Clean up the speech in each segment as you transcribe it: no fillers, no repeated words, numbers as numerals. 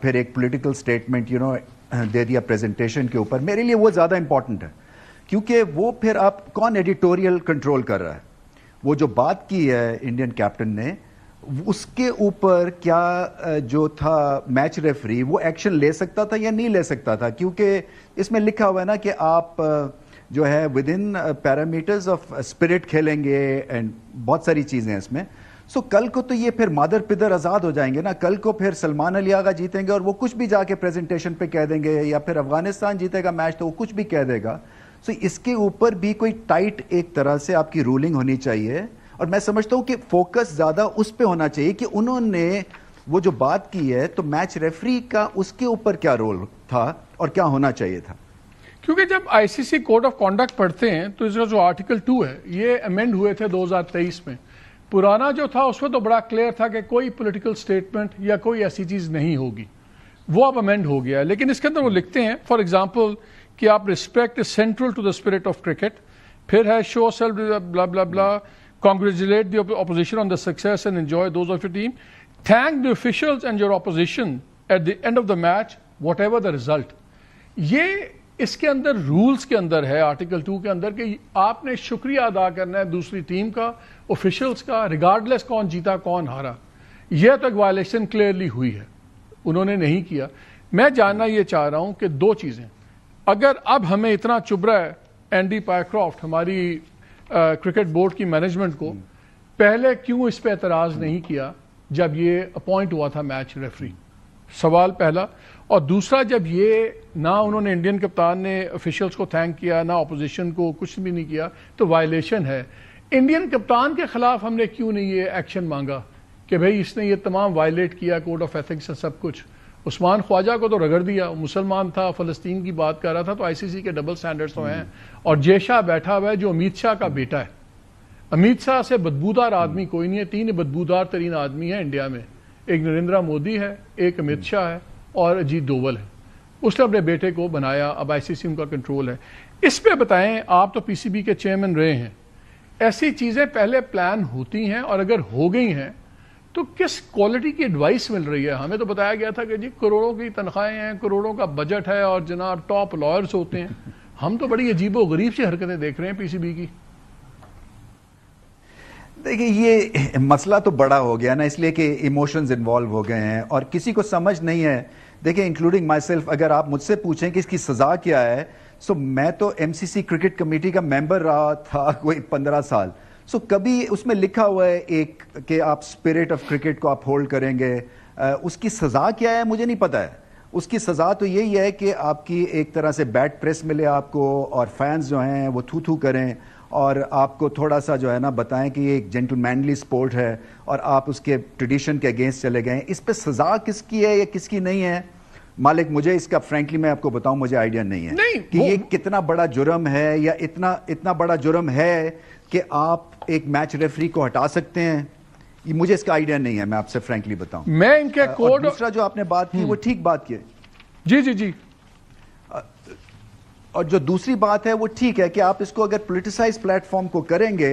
پھر ایک political statement دے دیا پریزنٹیشن کے اوپر. میرے لیے وہ زیادہ امپورٹنٹ ہے کیونکہ وہ پھر آپ کون ایڈیٹوریل کنٹرول کر رہا ہے. وہ جو بات کی ہے انڈین کیپٹن نے اس کے اوپر کیا جو تھا میچ ریفری وہ ایکشن لے سکتا تھا یا نہیں لے سکتا تھا, کیونکہ اس میں لکھا ہوا ہے نا کہ آپ جو ہے with in parameters of spirit کھیلیں گے اینڈ بہت ساری چیزیں ہیں اس میں. سو کل کو تو یہ پھر مادر پدر آزاد ہو جائیں گے نا. کل کو پھر سلمان علی آغا جیتیں گے اور وہ کچھ بھی جا کے پریزنٹیشن پہ کہہ دیں گے, یا پھر افغانستان جیتے گا میچ تو وہ کچھ بھی کہہ دے گا. سو اس کے اوپر بھی کوئی ٹائٹ ایک طرح سے آپ کی رولنگ ہونی چاہیے, اور میں سمجھتا ہوں کہ فوکس زیادہ اس پہ ہونا چاہیے کہ انہوں نے وہ جو بات کی ہے تو میچ ریفری کا اس کے اوپر کیا رول تھا اور کیا ہونا چاہیے تھا. کیونکہ جب آئی سی سی کوڈ آف کانڈکٹ پڑھتے ہیں تو اس کا جو آرٹیکل 2 ہے یہ امینڈ ہوئے تھے 2023 میں. پرانا جو تھا اس میں تو بڑا کلیئر تھا کہ کوئی پولیٹیکل سٹیٹمنٹ یا کوئی ایسی چیز نہیں ہوگی, وہ اب امینڈ ہو گیا ہے. لیکن اس کے اندر وہ لکھتے ہیں فار ایگزامپل کہ آپ respect is central to the spirit of cricket, پھر ہے شو سیلف بلا بلا بلا, congratulate the opposition on the success and enjoy those of your team, thank the officials and your opposition at the end of the match whatever the result. یہ اس کے اندر rules کے اندر ہے article 2 کے اندر کہ آپ نے شکریہ ادا کرنا ہے دوسری ٹیم کا, آفیشلز کا, ریگارڈلیس کون جیتا کون ہارا. یہ تو ایک وائلیشن کلیئرلی ہوئی ہے, انہوں نے نہیں کیا. میں جاننا یہ چاہ رہا ہوں کہ دو چیزیں, اگر اب ہمیں اتنا چبھ رہا ہے اینڈی پائیکرافٹ ہماری کرکٹ بورڈ کی مینجمنٹ کو, پہلے کیوں اس پہ اعتراض نہیں کیا جب یہ اپوائنٹ ہوا تھا میچ ریفری؟ سوال پہلا. اور دوسرا, جب یہ نہ انہوں نے انڈین کپتان نے آفیشلز کو تھینک کیا نہ اپوزیشن کو, کچھ بھی نہیں کیا, تو وائلیشن ہے. انڈین کپتان کے خلاف ہم نے کیوں نہیں یہ ایکشن مانگا کہ بھئی اس نے یہ تمام وائلیٹ کیا کوڈ آف ایتھکس سب کچھ. عثمان خواجہ کو تو رگڑ دیا, مسلمان تھا, فلسطین کی بات کر رہا تھا, تو آئی سی سی کے ڈبل سٹینڈرڈز تو ہیں. اور جے شاہ بیٹھا ہوا ہے جو امیت شاہ کا بیٹا ہے. امیت شاہ سے بدبودار آدمی کوئی نہیں ہے, 3 بدبودار ترین آدمی ہیں انڈیا میں, ایک نریندرا مودی ہے, ایک امیت شاہ ہے اور اجیت ڈوول ہے. اس نے اپنے بیٹے کو بنایا, اب آئی سی سی ان کا کنٹرول ہے. اس پہ بتائیں, آپ تو پی سی بی کے چیئرمین رہے ہیں, ایسی چیزیں پہلے پلان ہوتی ہیں اور اگر ہو گئی ہیں تو کس کوالٹی کی ایڈوائس مل رہی ہے؟ ہمیں تو بتایا گیا تھا کہ جی کروڑوں کی تنخواہیں ہیں, کروڑوں کا بجٹ ہے اور جناب ٹاپ لائرز ہوتے ہیں. ہم تو بڑی عجیب و غریب سی حرکتیں دیکھ رہے ہیں پی سی بی کی. دیکھیں یہ مسئلہ تو بڑا ہو گیا نا, اس لیے کہ ایموشنز انوالو ہو گئے ہیں اور کسی کو سمجھ نہیں ہے. دیکھیں انکلوڈنگ مائی سیلف, اگر آپ مجھ سے پوچھیں کہ اس کی سزا کیا ہے, سو میں تو ایم سی سی کرکٹ کمیٹی کا ممبر رہا تھا کوئی 15 سال. سو کبھی اس میں لکھا ہوا ہے ایک کہ آپ اسپرٹ آف کرکٹ کو آپ ہولڈ کریں گے. اس کی سزا کیا ہے مجھے نہیں پتا ہے. اس کی سزا تو یہی ہے کہ آپ کی ایک طرح سے بیڈ پریس ملے آپ کو, اور فینس جو ہیں وہ تھو تھو کریں, اور آپ کو تھوڑا سا جو ہے نا بتائیں کہ یہ ایک جینٹل مینلی سپورٹ ہے اور آپ اس کے ٹریڈیشن کے اگینسٹ چلے گئے. اس پہ سزا کس کی ہے یا کس کی نہیں ہے مالک, مجھے اس کا فرینکلی میں آپ کو بتاؤں مجھے آئیڈیا نہیں ہے کہ یہ کتنا بڑا جرم ہے, یا اتنا بڑا جرم ہے کہ آپ ایک میچ ریفری کو ہٹا سکتے ہیں. یہ مجھے اس کا آئیڈیا نہیں ہے, میں آپ سے فرینکلی بتاؤں. میں ان کے کوڈ, دوسرا جو آپ نے بات کی وہ ٹھیک بات کی. جی جی جی, اور جو دوسری بات ہے وہ ٹھیک ہے کہ آپ اس کو اگر پولیٹیسائز پلیٹ فارم کو کریں گے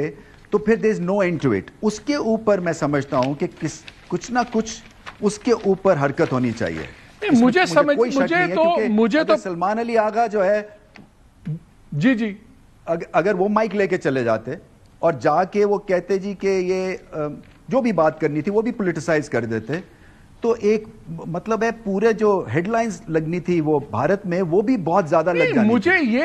تو پھر دیر از نو اینڈ ٹو اٹ. اس کے اوپر میں سمجھتا ہوں کہ کچھ نہ کچھ اس کے اوپر حرکت ہونی چاہیے. مجھے تو سلمان علی آغا جو ہے, جی جی, اگر وہ مائک لے کے چلے جاتے اور جا کے وہ کہتے جی کہ یہ جو بھی بات کرنی تھی وہ بھی پولیٹیسائز کر دیتے, تو ایک مطلب ہے پورے جو ہیڈ لائنز لگنی تھی وہ بھارت میں وہ بھی بہت زیادہ لگ جانی. مجھے یہ